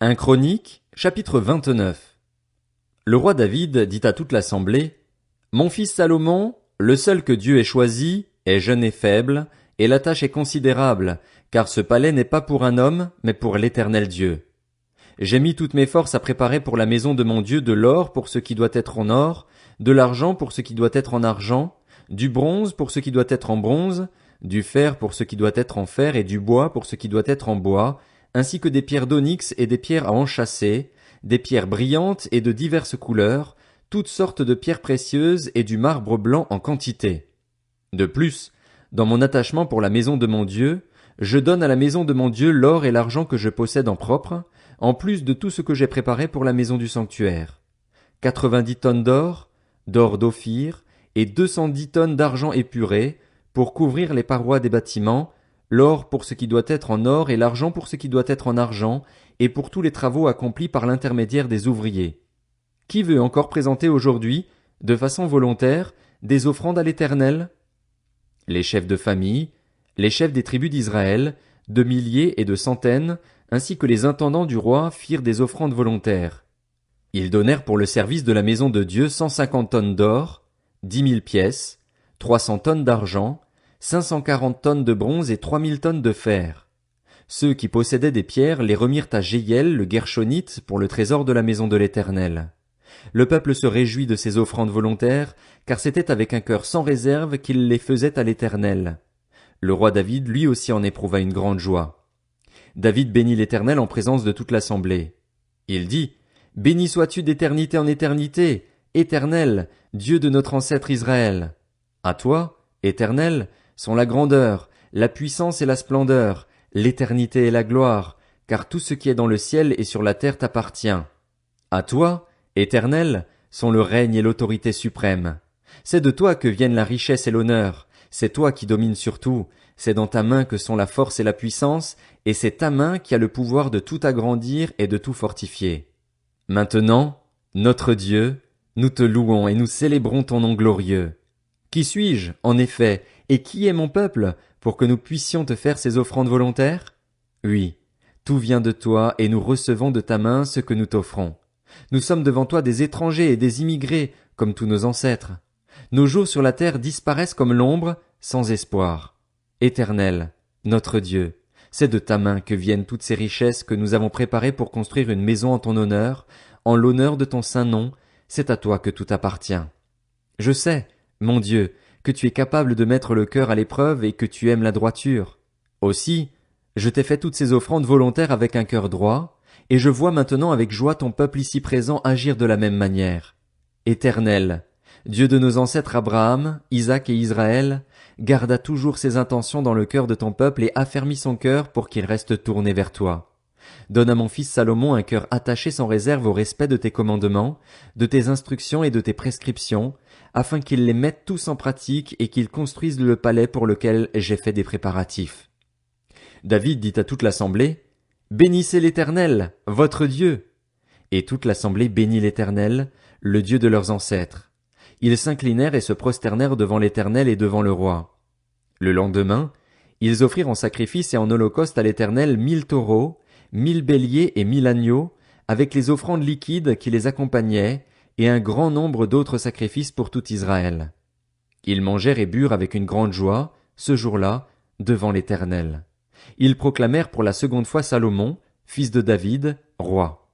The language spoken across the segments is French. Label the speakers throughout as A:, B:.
A: 1 Chronique, chapitre 29. Le roi David dit à toute l'assemblée, Mon fils Salomon, le seul que Dieu ait choisi, est jeune et faible, et la tâche est considérable, car ce palais n'est pas pour un homme, mais pour l'Éternel Dieu. J'ai mis toutes mes forces à préparer pour la maison de mon Dieu de l'or pour ce qui doit être en or, de l'argent pour ce qui doit être en argent, du bronze pour ce qui doit être en bronze, du fer pour ce qui doit être en fer et du bois pour ce qui doit être en bois, ainsi que des pierres d'onyx et des pierres à enchâsser, des pierres brillantes et de diverses couleurs, toutes sortes de pierres précieuses et du marbre blanc en quantité. De plus, dans mon attachement pour la maison de mon Dieu, je donne à la maison de mon Dieu l'or et l'argent que je possède en propre, en plus de tout ce que j'ai préparé pour la maison du sanctuaire. 90 tonnes d'or d'Ophir, et 210 tonnes d'argent épuré, pour couvrir les parois des bâtiments, l'or pour ce qui doit être en or et l'argent pour ce qui doit être en argent, et pour tous les travaux accomplis par l'intermédiaire des ouvriers. Qui veut encore présenter aujourd'hui, de façon volontaire, des offrandes à l'Éternel? Les chefs de famille, les chefs des tribus d'Israël, de milliers et de centaines, ainsi que les intendants du roi firent des offrandes volontaires. Ils donnèrent pour le service de la maison de Dieu 150 tonnes d'or, 10 000 pièces, 300 tonnes d'argent, 540 tonnes de bronze et 3000 tonnes de fer. Ceux qui possédaient des pierres les remirent à Jéhiel le Guershonite pour le trésor de la maison de l'Éternel. Le peuple se réjouit de ces offrandes volontaires, car c'était avec un cœur sans réserve qu'il les faisait à l'Éternel. Le roi David lui aussi en éprouva une grande joie. David bénit l'Éternel en présence de toute l'assemblée. Il dit, Béni sois-tu d'éternité en éternité, Éternel, Dieu de notre ancêtre Israël. À toi, Éternel, sont la grandeur, la puissance et la splendeur, l'éternité et la gloire, car tout ce qui est dans le ciel et sur la terre t'appartient. À toi, Éternel, sont le règne et l'autorité suprême. C'est de toi que viennent la richesse et l'honneur, c'est toi qui domines sur tout, c'est dans ta main que sont la force et la puissance, et c'est ta main qui a le pouvoir de tout agrandir et de tout fortifier. Maintenant, notre Dieu, nous te louons et nous célébrons ton nom glorieux. Qui suis-je, en effet, et qui est mon peuple, pour que nous puissions te faire ces offrandes volontaires? Oui, tout vient de toi, et nous recevons de ta main ce que nous t'offrons. Nous sommes devant toi des étrangers et des immigrés, comme tous nos ancêtres. Nos jours sur la terre disparaissent comme l'ombre, sans espoir. Éternel, notre Dieu, c'est de ta main que viennent toutes ces richesses que nous avons préparées pour construire une maison en ton honneur, en l'honneur de ton saint nom, c'est à toi que tout appartient. Je sais, mon Dieu, que tu es capable de mettre le cœur à l'épreuve et que tu aimes la droiture. Aussi, je t'ai fait toutes ces offrandes volontaires avec un cœur droit, et je vois maintenant avec joie ton peuple ici présent agir de la même manière. Éternel, Dieu de nos ancêtres Abraham, Isaac et Israël, garda toujours ses intentions dans le cœur de ton peuple et affermis son cœur pour qu'il reste tourné vers toi. Donne à mon fils Salomon un cœur attaché sans réserve au respect de tes commandements, de tes instructions et de tes prescriptions, afin qu'il les mette tous en pratique et qu'il construise le palais pour lequel j'ai fait des préparatifs. David dit à toute l'assemblée, Bénissez l'Éternel, votre Dieu. Et toute l'assemblée bénit l'Éternel, le Dieu de leurs ancêtres. Ils s'inclinèrent et se prosternèrent devant l'Éternel et devant le roi. Le lendemain, ils offrirent en sacrifice et en holocauste à l'Éternel 1000 taureaux, 1000 béliers et 1000 agneaux, avec les offrandes liquides qui les accompagnaient, et un grand nombre d'autres sacrifices pour tout Israël. Ils mangèrent et burent avec une grande joie, ce jour-là, devant l'Éternel. Ils proclamèrent pour la seconde fois Salomon, fils de David, roi.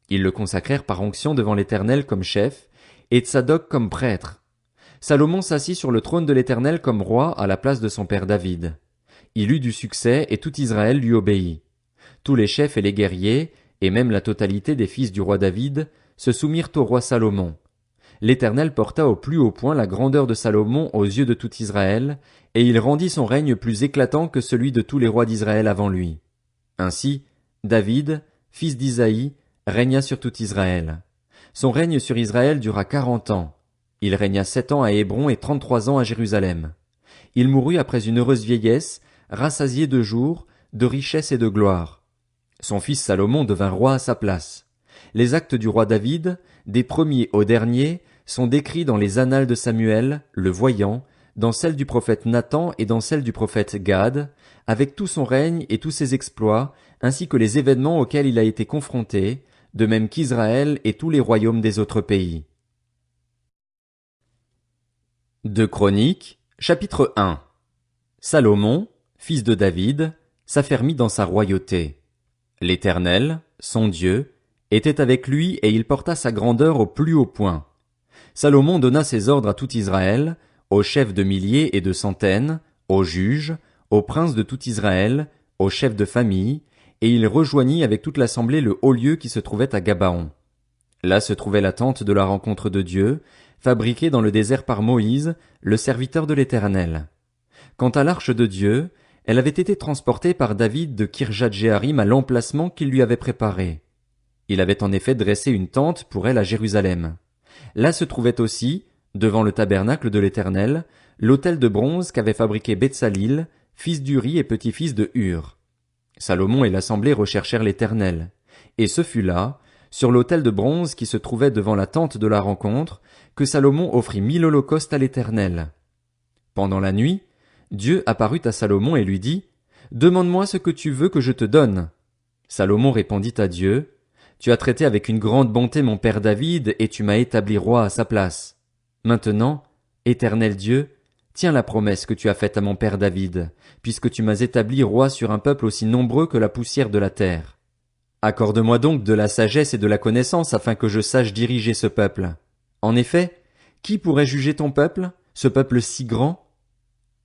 A: Ils le consacrèrent par onction devant l'Éternel comme chef, et Tsadok comme prêtre. Salomon s'assit sur le trône de l'Éternel comme roi à la place de son père David. Il eut du succès et tout Israël lui obéit. Tous les chefs et les guerriers, et même la totalité des fils du roi David, se soumirent au roi Salomon. L'Éternel porta au plus haut point la grandeur de Salomon aux yeux de tout Israël, et il rendit son règne plus éclatant que celui de tous les rois d'Israël avant lui. Ainsi, David, fils d'Isaïe, régna sur tout Israël. Son règne sur Israël dura 40 ans. Il régna 7 ans à Hébron et 33 ans à Jérusalem. Il mourut après une heureuse vieillesse, rassasié de jours, de richesse et de gloire. Son fils Salomon devint roi à sa place. Les actes du roi David, des premiers aux derniers, sont décrits dans les annales de Samuel, le voyant, dans celles du prophète Nathan et dans celles du prophète Gad, avec tout son règne et tous ses exploits, ainsi que les événements auxquels il a été confronté, de même qu'Israël et tous les royaumes des autres pays. 2 Chroniques, chapitre 1. Salomon, fils de David, s'affermit dans sa royauté. L'Éternel, son Dieu, était avec lui et il porta sa grandeur au plus haut point. Salomon donna ses ordres à tout Israël, aux chefs de milliers et de centaines, aux juges, aux princes de tout Israël, aux chefs de famille, et il rejoignit avec toute l'assemblée le haut lieu qui se trouvait à Gabaon. Là se trouvait la tente de la rencontre de Dieu, fabriquée dans le désert par Moïse, le serviteur de l'Éternel. Quant à l'arche de Dieu, elle avait été transportée par David de Kirjat-Jéarim à l'emplacement qu'il lui avait préparé. Il avait en effet dressé une tente pour elle à Jérusalem. Là se trouvait aussi, devant le tabernacle de l'Éternel, l'autel de bronze qu'avait fabriqué Betsalil, fils d'Uri et petit-fils de Hur. Salomon et l'assemblée recherchèrent l'Éternel. Et ce fut là, sur l'autel de bronze qui se trouvait devant la tente de la rencontre, que Salomon offrit 1000 holocaustes à l'Éternel. Pendant la nuit, Dieu apparut à Salomon et lui dit, « Demande-moi ce que tu veux que je te donne. » Salomon répondit à Dieu, « Tu as traité avec une grande bonté mon père David et tu m'as établi roi à sa place. Maintenant, Éternel Dieu, tiens la promesse que tu as faite à mon père David, puisque tu m'as établi roi sur un peuple aussi nombreux que la poussière de la terre. Accorde-moi donc de la sagesse et de la connaissance afin que je sache diriger ce peuple. En effet, qui pourrait juger ton peuple, ce peuple si grand? »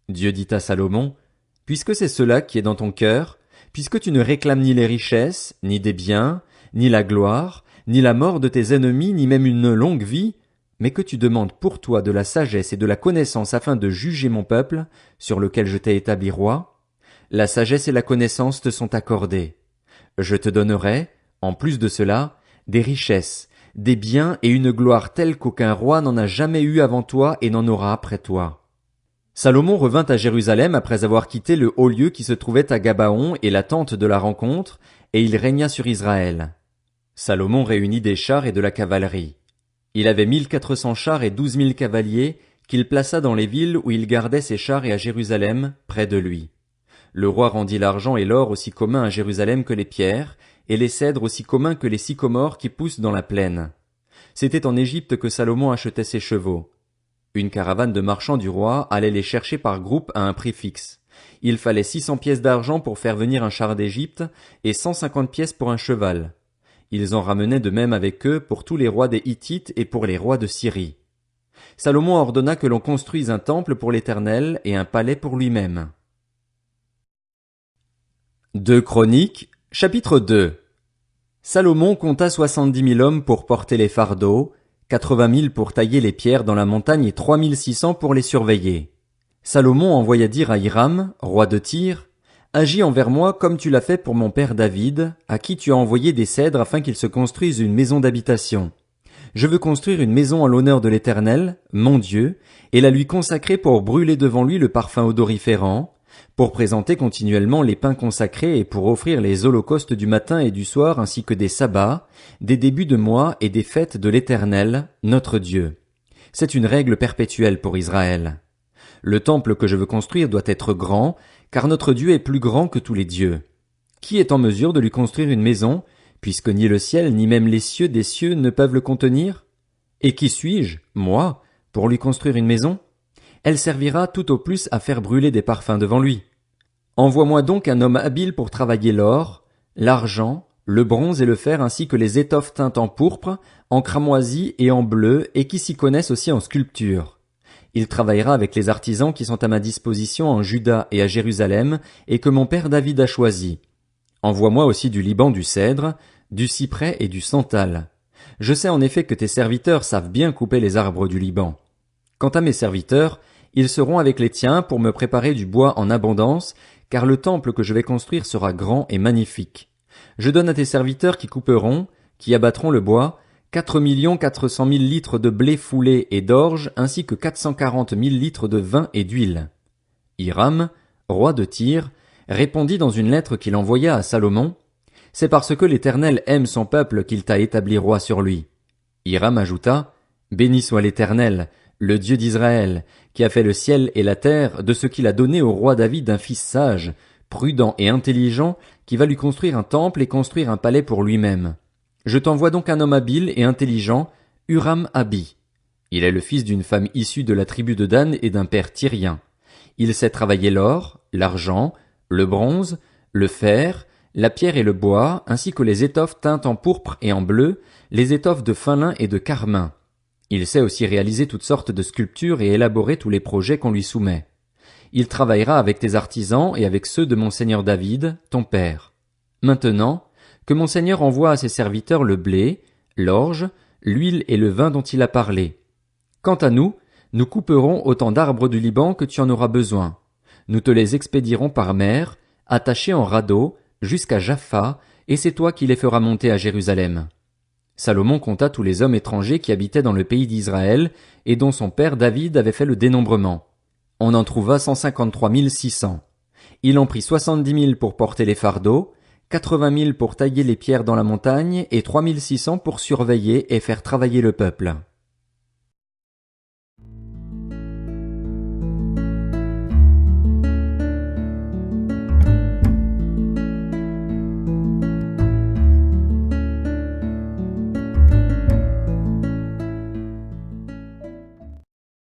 A: Dieu dit à Salomon, « Puisque c'est cela qui est dans ton cœur, puisque tu ne réclames ni les richesses, ni des biens, ni la gloire, ni la mort de tes ennemis, ni même une longue vie, mais que tu demandes pour toi de la sagesse et de la connaissance afin de juger mon peuple, sur lequel je t'ai établi roi, la sagesse et la connaissance te sont accordées. Je te donnerai, en plus de cela, des richesses, des biens et une gloire telle qu'aucun roi n'en a jamais eu avant toi et n'en aura après toi. » Salomon revint à Jérusalem après avoir quitté le haut lieu qui se trouvait à Gabaon et la tente de la rencontre, et il régna sur Israël. Salomon réunit des chars et de la cavalerie. Il avait 1400 chars et 12 000 cavaliers qu'il plaça dans les villes où il gardait ses chars et à Jérusalem, près de lui. Le roi rendit l'argent et l'or aussi communs à Jérusalem que les pierres, et les cèdres aussi communs que les sycomores qui poussent dans la plaine. C'était en Égypte que Salomon achetait ses chevaux. Une caravane de marchands du roi allait les chercher par groupe à un prix fixe. Il fallait 600 pièces d'argent pour faire venir un char d'Égypte et 150 pièces pour un cheval. Ils en ramenaient de même avec eux pour tous les rois des Hittites et pour les rois de Syrie. Salomon ordonna que l'on construise un temple pour l'Éternel et un palais pour lui-même. 2 Chroniques, chapitre 2. Salomon compta 70 000 hommes pour porter les fardeaux, 80 000 pour tailler les pierres dans la montagne et 3 600 pour les surveiller. Salomon envoya dire à Hiram, roi de Tyr, « Agis envers moi comme tu l'as fait pour mon père David, à qui tu as envoyé des cèdres afin qu'il se construise une maison d'habitation. Je veux construire une maison en l'honneur de l'Éternel, mon Dieu, et la lui consacrer pour brûler devant lui le parfum odoriférant, pour présenter continuellement les pains consacrés et pour offrir les holocaustes du matin et du soir ainsi que des sabbats, des débuts de mois et des fêtes de l'Éternel, notre Dieu. C'est une règle perpétuelle pour Israël. Le temple que je veux construire doit être grand, car notre Dieu est plus grand que tous les dieux. Qui est en mesure de lui construire une maison, puisque ni le ciel ni même les cieux des cieux ne peuvent le contenir? Et qui suis-je, moi, pour lui construire une maison? Elle servira tout au plus à faire brûler des parfums devant lui. Envoie-moi donc un homme habile pour travailler l'or, l'argent, le bronze et le fer ainsi que les étoffes teintes en pourpre, en cramoisi et en bleu et qui s'y connaissent aussi en sculpture. Il travaillera avec les artisans qui sont à ma disposition en Juda et à Jérusalem et que mon père David a choisis. Envoie-moi aussi du Liban du cèdre, du cyprès et du santal. Je sais en effet que tes serviteurs savent bien couper les arbres du Liban. Quant à mes serviteurs, ils seront avec les tiens pour me préparer du bois en abondance, car le temple que je vais construire sera grand et magnifique. Je donne à tes serviteurs qui couperont, qui abattront le bois, 4 400 000 litres de blé foulé et d'orge, ainsi que 440 000 litres de vin et d'huile. Hiram, roi de Tyr, répondit dans une lettre qu'il envoya à Salomon, « C'est parce que l'Éternel aime son peuple qu'il t'a établi roi sur lui. » Hiram ajouta, « Béni soit l'Éternel, le Dieu d'Israël, qui a fait le ciel et la terre de ce qu'il a donné au roi David un fils sage, prudent et intelligent, qui va lui construire un temple et construire un palais pour lui-même. Je t'envoie donc un homme habile et intelligent, Huram-Abi. Il est le fils d'une femme issue de la tribu de Dan et d'un père tyrien. Il sait travailler l'or, l'argent, le bronze, le fer, la pierre et le bois, ainsi que les étoffes teintes en pourpre et en bleu, les étoffes de fin lin et de carmin. Il sait aussi réaliser toutes sortes de sculptures et élaborer tous les projets qu'on lui soumet. Il travaillera avec tes artisans et avec ceux de mon seigneur David, ton père. Maintenant, que mon seigneur envoie à ses serviteurs le blé, l'orge, l'huile et le vin dont il a parlé. Quant à nous, nous couperons autant d'arbres du Liban que tu en auras besoin. Nous te les expédierons par mer, attachés en radeau, jusqu'à Jaffa, et c'est toi qui les feras monter à Jérusalem. Salomon compta tous les hommes étrangers qui habitaient dans le pays d'Israël, et dont son père David avait fait le dénombrement. On en trouva 153 600. Il en prit 70 000 pour porter les fardeaux, 80 000 pour tailler les pierres dans la montagne, et 3 600 pour surveiller et faire travailler le peuple.